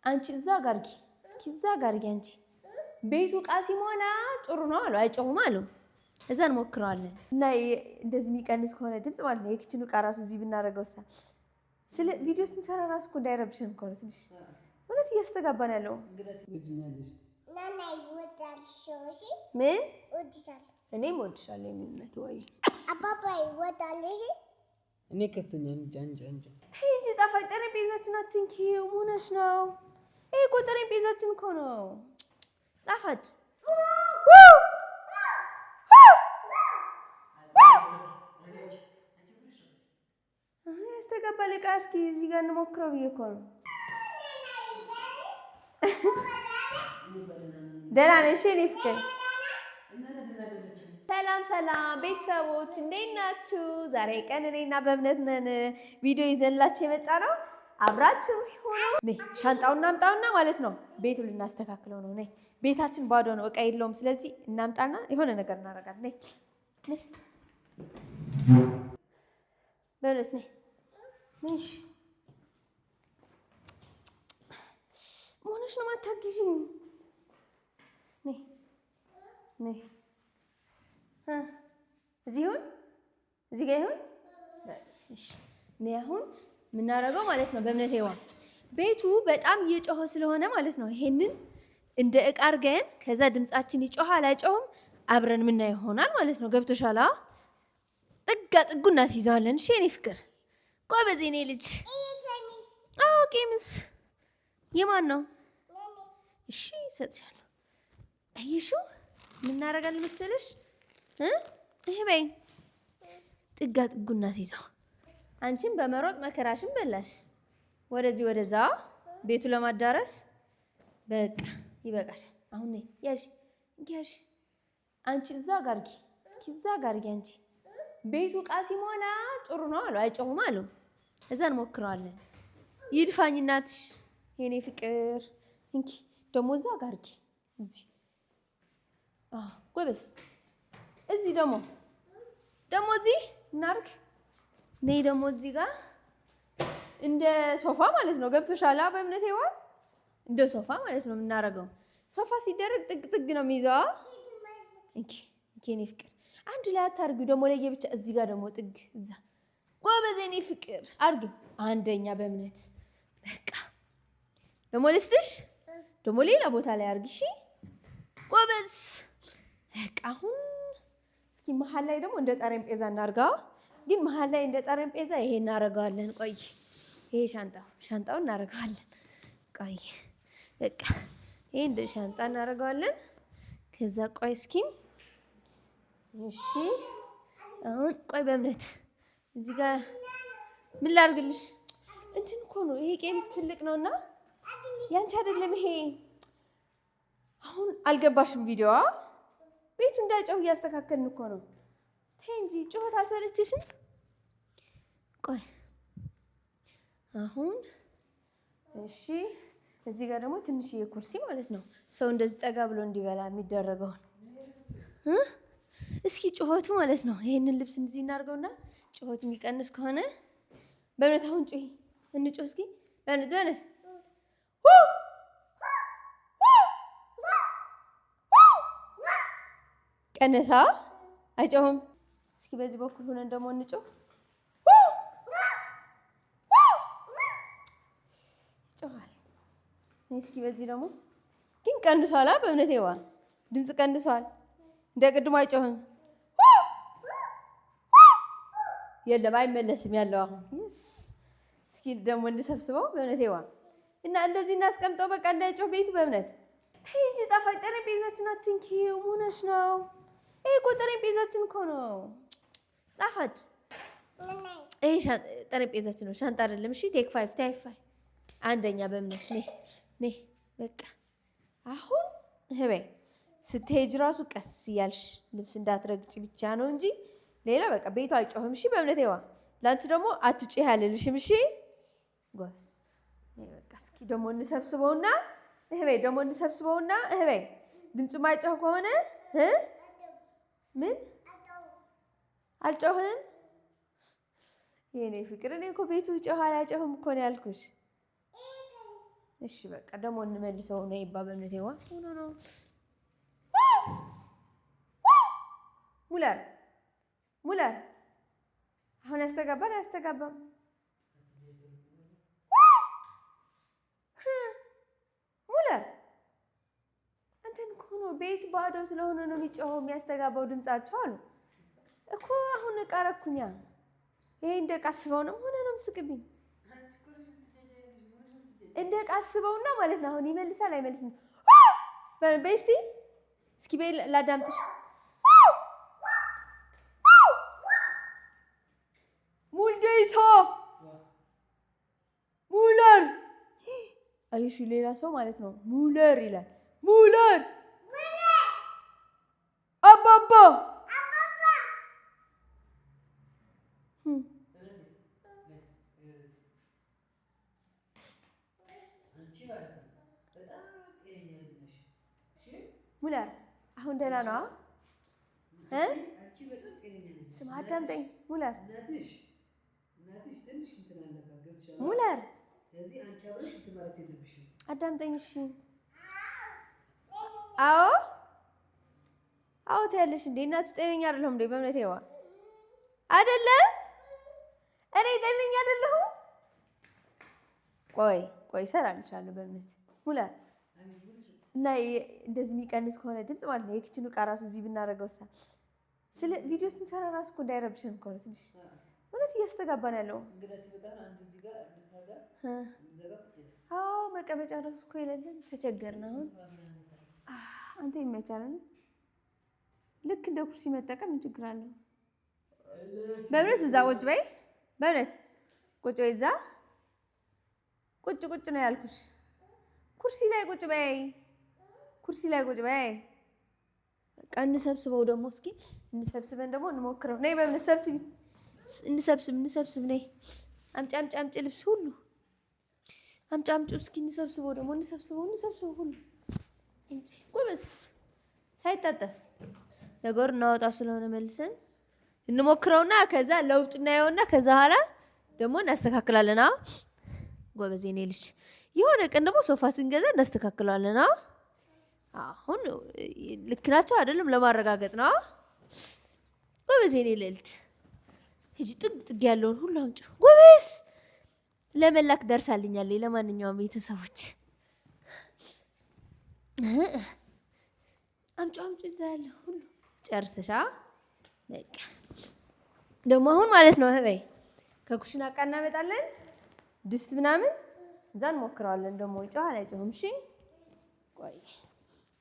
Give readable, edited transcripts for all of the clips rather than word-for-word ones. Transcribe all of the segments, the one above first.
አንቺ እዛ ጋር አድርጊ፣ እስኪ እዛ ጋር አድርጊ አንቺ። ቤቱ ዕቃ ሲሞላ ጥሩ ነው አሉ፣ አይጮሁም አሉ። እዛ እንሞክረዋለን እና እንደዚህ የሚቀንስ ከሆነ ድምፅ ማለት ነው። የኪችኑ ዕቃ ራሱ እዚህ ብናደርገው ስለ ቪዲዮ ስንሰራ ራሱ እኮ እንዳይረብሽን እኮ ነው። ትንሽ እውነት እያስተጋባን ያለው ምን እኔም እወድሻለሁ የሚልነት ወይ አባባ ይወዳልሽ። እኔ ከፍተኛ እንጃ ተይ እንጂ ጣፋጭ ጠረጴዛችን አትንኪው። ሆነሽ ነው? ይሄ እኮ ጠረጴዛችን እኮ ነው ጣፋጭ። ያስተጋባል ዕቃ። እስኪ እዚህ ጋር እንሞክረው ብዬ እኮ ነው። ደህና ነሽ የእኔ ፍቅር? ሰላም ሰላም ቤተሰቦች እንዴት ናችሁ? ዛሬ ቀን እኔና በእምነት ነን ቪዲዮ ይዘንላችሁ የመጣ ነው። አብራችሁ ሆኖ ነይ ሻንጣውን እናምጣውና ማለት ነው ቤቱ ልናስተካክለው ነው። ነይ ቤታችን ባዶ ነው፣ ዕቃ የለውም። ስለዚህ እናምጣና የሆነ ነገር እናደርጋለን። ነይ ነይ በእውነት ነይ ነይ። እሺ መሆንሽ ነው የማታግዢኝ። ነይ ነይ እዚህ ይሁን፣ እዚህ ጋር ይሁን። እሺ እኔ አሁን የምናደርገው ማለት ነው በእምነት ይዋል ቤቱ በጣም እየጮኸ ስለሆነ ማለት ነው ይሄንን እንደ ዕቃ አድርገን ከዛ ድምጻችን ይጮሃል አይጮህም አብረን የምናየው ይሆናል ማለት ነው። ገብቶሻል? ጥጋ ጥጉ እናስይዘዋለን። እሺ የእኔ ፍቅር ጎበዝ የእኔ ልጅ። አዎ ቄምስ የማን ነው? እሺ እሰጥሻለሁ። አየሽው ምን እናደርጋለን መሰለሽ? ይሄ በይ ጥጋ ጥጉ እናስይዘው። አንቺም በመሮጥ መከራሽን በላሽ ወደዚህ ወደዛ ቤቱ ለማዳረስ። በቃ ይበቃሻል። አሁን ነይ ያዥ ያዥ። አንቺ እዛ ጋር አድርጊ፣ እስኪ እዛ ጋር አድርጊ አንቺ። ቤቱ ዕቃ ሲሞላ ጥሩ ነው አሉ፣ አይጮሁም አሉ። እዛ እንሞክረዋለን። ይድፋኝ እናትሽ የኔ ፍቅር። እንኪ ደግሞ እዛ ጋር አድርጊ። እዚህ ጎበዝ። እዚህ ደግሞ እዚህ እናርግ። ነይ ደግሞ እዚህ ጋር እንደ ሶፋ ማለት ነው። ገብቶሻል? በእምነት ይዋ እንደ ሶፋ ማለት ነው የምናደርገው። ሶፋ ሲደረግ ጥግ ጥግ ነው የሚይዘው። እንኪ የኔ ፍቅር አንድ ላይ አታርጊው ደግሞ ለየብቻ። እዚህ ጋር ደግሞ ጥግ እዛ። ጎበዝ የኔ ፍቅር አርጊው። አንደኛ በእምነት በቃ ደግሞ ልስጥሽ። ደግሞ ሌላ ቦታ ላይ አርጊ። እሺ ጎበዝ። በቃ አሁን እስኪ መሀል ላይ ደግሞ እንደ ጠረጴዛ እናርጋው። ግን መሀል ላይ እንደ ጠረጴዛ ይሄ እናደርገዋለን። ቆይ ይሄ ሻንጣው እናደርገዋለን። ቆይ በቃ ይሄ እንደ ሻንጣ እናደርገዋለን። ከዛ ቆይ እስኪ እሺ አሁን ቆይ በእምነት እዚህ ጋር ምን ላድርግልሽ? እንትን እኮ ነው ይሄ ቄሚስ ትልቅ ነውና ያንቺ አይደለም ይሄ። አሁን አልገባሽም? ቪዲዮዋ ቤቱ እንዳይጮህ እያስተካከልን እኮ ነው። ተይ እንጂ ጩኸት አልሰለችሽም? ቆይ አሁን እሺ እዚህ ጋር ደግሞ ትንሽዬ ኩርሲ ማለት ነው ሰው እንደዚህ ጠጋ ብሎ እንዲበላ የሚደረገውን እስኪ ጩኸቱ ማለት ነው። ይሄንን ልብስ እንደዚህ እናድርገውና ጩኸቱ የሚቀንስ ከሆነ በእውነት አሁን ጩሂ እንጮህ እስኪ በእውነት ቀነሳ አይጮህም። እስኪ በዚህ በኩል ሆነን ደግሞ እንጮህ። ይጮሃል። እስኪ በዚህ ደግሞ ግን ቀንሷል። በእምነት ይዋ ድምፅ ቀንሷል። እንደ ቅድሞ አይጮህም። የለም አይመለስም ያለው አሁን። እስኪ ደግሞ እንሰብስበው በእምነት ይዋ እና እንደዚህ እናስቀምጠው። በቃ እንዳይጮህ ቤቱ በእምነት። ተይ እንጂ ጣፋጭ ጠረጴዛችን አትንኪው። ሆነሽ ነው? ይሄ እኮ ጠረጴዛችን እኮ ነው ጣፋጭ። ይሄ ጠረጴዛችን ነው ሻንጣ አይደለም። እሺ ቴክ 5 አንደኛ በእምነት ነይ በቃ አሁን በይ ስትሄጂ ራሱ ቀስ እያልሽ ልብስ እንዳትረግጪ ብቻ ነው እንጂ ሌላ በቃ ቤቱ አይጮህም። እሺ በእምነት ይዋ ለአንቺ ደግሞ አትጩህ ያልልሽም። እሺ ጎበዝ። በቃ እስኪ ደግሞ እንሰብስበውና በይ ደግሞ እንሰብስበውና በይ ድምፁ ማይጮህ ከሆነ ምን አልጮህም? የኔ ፍቅር እኔ እኮ ቤቱ ይጮሃል አይጮህም እኮ ነው ያልኩሽ። እሺ በቃ ደግሞ እንመልሰው ነው ይባል በእምነቴዋ ነው ሙለር አሁን ያስተጋባም ሙለር አንተን እኮ ነው ቤት ባዶ ስለሆነ ነው የሚጮኸው የሚያስተጋባው ድምጻቸው አሉ እኮ አሁን ቀረኩኛ ይሄ እንደቃስበው ነው ሆነ ነው ምስቅብኝ እንደቃስበውና ማለት ነው አሁን ይመልሳል አይመልስም በስቲ እስኪ በይ ላዳምጥሽ ሙልጌታ ሙለር አይሽ ሌላ ሰው ማለት ነው ሙለር ይላል ሙለር አባባ ሙለር አሁን ደህና ነው ስማ አዳምጠኝ ሙለር ሙለር አዳምጠኝ እሺ አዎ ትያለሽ እንዴ እናትሽ ጤነኛ አይደለሁም እንዴ በእምነቴዋ አይደለም እኔ ጤነኛ አይደለሁም ቆይ እሰራልሻለሁ በእምነት ሙለር እና እንደዚህ የሚቀንስ ከሆነ ድምጽ ማለት ነው የኪችኑ ዕቃ ራሱ እዚህ ብናደርገው ስለ ቪዲዮ ስንሰራ ራሱ እኮ እንዳይረብሽን እኮ ነው ትንሽ እውነት እያስተጋባን ያለው መቀመጫ ራሱ እኮ የሌለን ተቸገርን አሁን አንተ ይመቻል ልክ እንደ ኩርሲ መጠቀም ምን ችግር አለው በእምነት እዛ ቁጭ በይ በእምነት ቁጭ በይ እዛ ቁጭ ነው ያልኩሽ ኩርሲ ላይ ቁጭ በይ በቃ እንሰብስበው ደግሞ እስኪ እንሰብስበን ደግሞ እንሞክረው ነይ በእምነት ሰብስቢ እንሰብስብ ነይ አምጪ ልብስ ሁሉ አምጪ እስኪ እንሰብስበው ደግሞ እንሰብስበው ሁሉ እንጂ ጎበዝ ሳይታጠፍ ነገር እናወጣ ስለሆነ መልሰን እንሞክረውና ከዛ ለውጥ እናየውና ከዛ ኋላ ደግሞ እናስተካክላለን ጎበዝ የኔ ልጅ የሆነ ቀን ደግሞ ሶፋ ስንገዛ እናስተካክላለን አሁን ልክ ናቸው አይደለም ለማረጋገጥ ነው ጎበዝ የኔ ልዕልት ሂጂ ጥግ ያለውን ሁሉ አምጪ ጎበዝ ለመላክ ደርሳልኛለች ለማንኛውም ቤተሰቦች አምጪ እዛ ያለው ሁሉ ጨርሰሻ በቃ ደግሞ አሁን ማለት ነው በይ ከኩሽና ዕቃ እናመጣለን ድስት ምናምን እዛ እንሞክረዋለን ደግሞ ይጮሃል አይጮህም እሺ ቆይ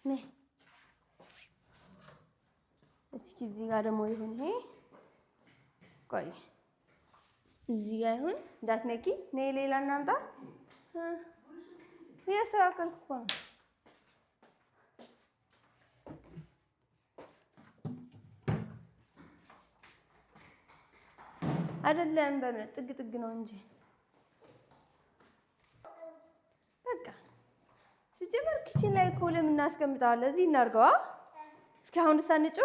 ነይ እስኪ እዚህ ጋር ደግሞ ይሁን ይሄ ቆይ እዚህ ጋር ይሁን እንዳትነኪ ነይ ሌላ እናምጣ እያስተካከልኩ እኮ ነው አይደለም በእምነት ጥግ ነው እንጂ በቃ ሲጀመር ኪችን ላይ እኮ ለምን እናስቀምጣለን እዚህ እናድርገዋ እስኪ አሁን ሳንጮ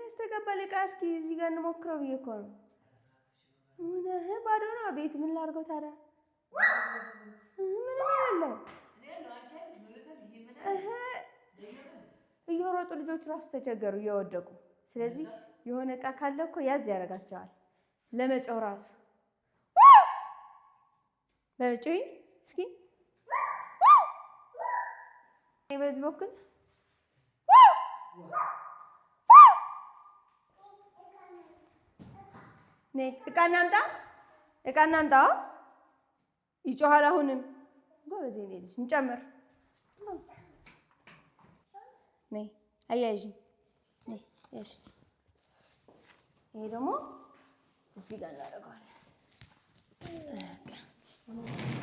ያስተጋባል ዕቃ እስኪ እዚህ ጋር እንሞክረው ብዬ እኮ ነው ባዶ ነው ቤቱ ምን ላድርገው ታዲያ ምንም የለም እየሮጡ ልጆች ራሱ ተቸገሩ እየወደቁ ስለዚህ የሆነ ዕቃ ካለ እኮ ያዝ ያደርጋቸዋል ለመጮህ ራሱ በርጩይ እስኪ በዚህ በኩል ነይ ዕቃ እናምጣ ይጮሃል አሁንም ጎበዝ የኔ ልጅ እንጨምር ነይ አያይዥ ነይ እሺ ይሄ ደግሞ እዚህ ጋር እናደርገዋለን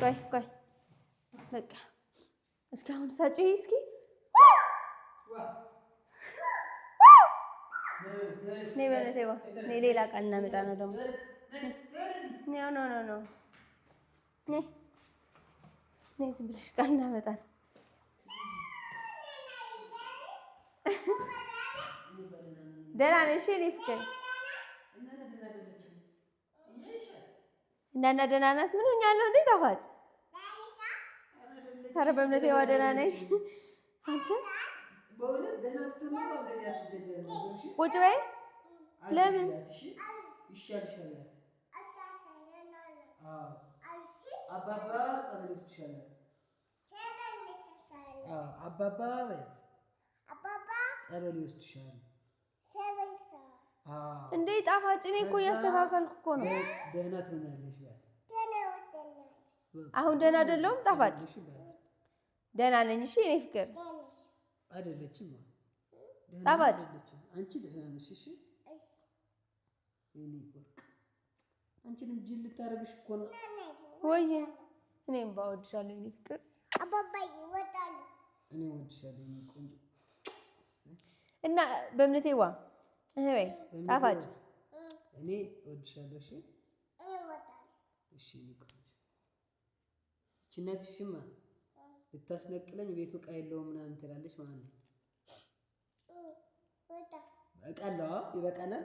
ቆይ በቃ እስኪ አሁን ሳጭይ እስኪ ነይ በለተይዋ ነይ ሌላ ቃል እናመጣ ነው ደግሞ ኖ ነይ ዝም ብለሽ ቃል እናመጣ ነው ደህና ነሽ የእኔ ፍቅር እናና ደህና ናት። ምን ሆኛለሁ እንዴ ጣፋጭ? ኧረ በእምነቴ ዋ ደህና ነኝ። አንተ ቁጭ በይ። ለምን አባባ ጸበል ይወስድሻል። አባባ ጸበል ይወስድሻል። እንዴ ጣፋጭ? እኔ እኮ እያስተካከልኩ እኮ ነው። ደህና ትሆኛለሽ። አሁን ደህና አይደለሁም ጣፋጭ? ደህና ነኝ። እሺ እኔ ፍቅር አይደለችም ጣፋጭ? አንቺ ደህና ነሽ? እሺ አንቺንም ጅል ልታረግሽ እኮ ነው። ወይ እኔም ባወድሻለሁ እኔ ፍቅር። አባባዬ ይወጣሉ። እኔ ወድሻለሁ እኔ ቆንጆ። እና በእምነቴ ዋ ወይ ጣፋጭ እኔ ወድሻለሁ። እሺ እኔ እወጣለሁ። እሺ እኔ ቆንጆ። ችነትሽማ ልታስነቅለኝ ቤቱ ዕቃ የለውም ምናምን ትላለች ማለት ነው። ዕቃ አለው። ይበቃናል።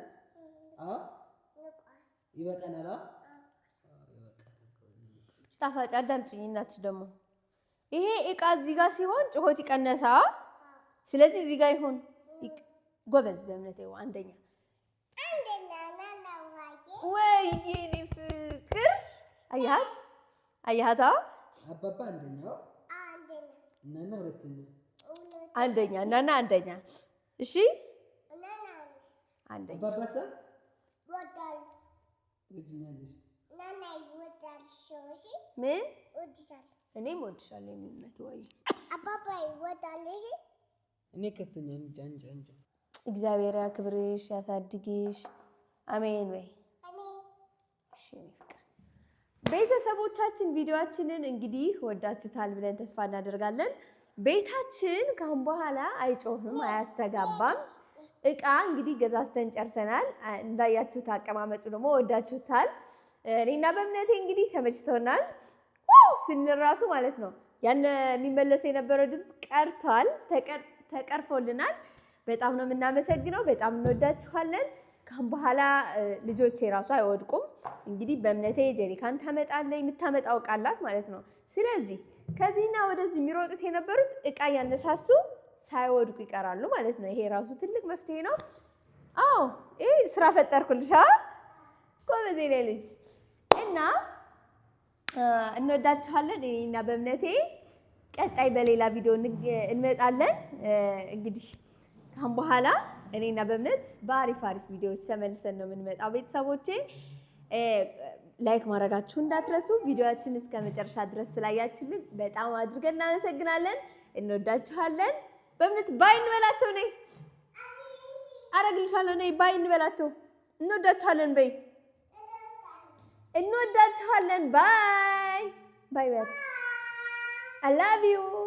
ይበቃናል። ጣፋጭ አዳምጪኝ። እናትሽ ደግሞ ይሄ ዕቃ እዚህ ጋር ሲሆን ጭሆት ይቀነሳ። ስለዚህ እዚህ ጋር ይሁን። ጎበዝ በእምነቴ አንደኛ። ወይ የኔ ፍቅር አያት አያታ አባባ አንደኛው እናና ሁለተኛ አንደኛ እናና አንደኛ። እሺ አንደኛ አባባ ሰ ወጣሉ ልጅኛለሽ ናና ይወጣል። ሾሺ ምን ወጥሻል? እኔም ወድሻለሁ እናት። ወይ አባባ ይወጣል። እሺ እኔ ከፍተኛ እንጃ እግዚአብሔር ያክብርሽ ያሳድግሽ። አሜን በይ። እሺ ፍቅር ቤተሰቦቻችን ቪዲዮአችንን እንግዲህ ወዳችሁታል ብለን ተስፋ እናደርጋለን። ቤታችን ካሁን በኋላ አይጮህም፣ አያስተጋባም። ዕቃ እንግዲህ ገዛዝተን ጨርሰናል። እንዳያችሁት አቀማመጡ ደግሞ ወዳችሁታል። እኔና በእምነቴ እንግዲህ ተመችቶናል ስንል ራሱ ማለት ነው። ያን የሚመለሰው የነበረው ድምፅ ቀርቷል፣ ተቀርፎልናል። በጣም ነው የምናመሰግነው። በጣም እንወዳችኋለን። ካሁን በኋላ ልጆቼ ራሱ አይወድቁም። እንግዲህ በእምነቴ ጀሪካን ታመጣለች፣ የምታመጣው ዕቃ አላት ማለት ነው። ስለዚህ ከዚህና ወደዚህ የሚሮጡት የነበሩት ዕቃ እያነሳሱ ሳይወድቁ ይቀራሉ ማለት ነው። ይሄ ራሱ ትልቅ መፍትሄ ነው። አዎ ይሄ ስራ ፈጠርኩልሽ ጎበዜ ላይ ልጅ እና እንወዳችኋለን። እኔና በእምነቴ ቀጣይ በሌላ ቪዲዮ እንመጣለን። እንግዲህ ካሁን በኋላ እኔና በእምነት በአሪፍ ቪዲዮዎች ተመልሰን ነው የምንመጣው። ቤተሰቦቼ ላይክ ማድረጋችሁ እንዳትረሱ። ቪዲዮአችን እስከ መጨረሻ ድረስ ስላያችሁልን በጣም አድርገን እናመሰግናለን። እንወዳችኋለን። በእምነት ባይ እንበላቸው። ነይ አረግልሻለሁ። ነይ ባይ እንበላቸው። እንወዳችኋለን በይ። እንወዳችኋለን። ባይ ባይ ባይ። I love you.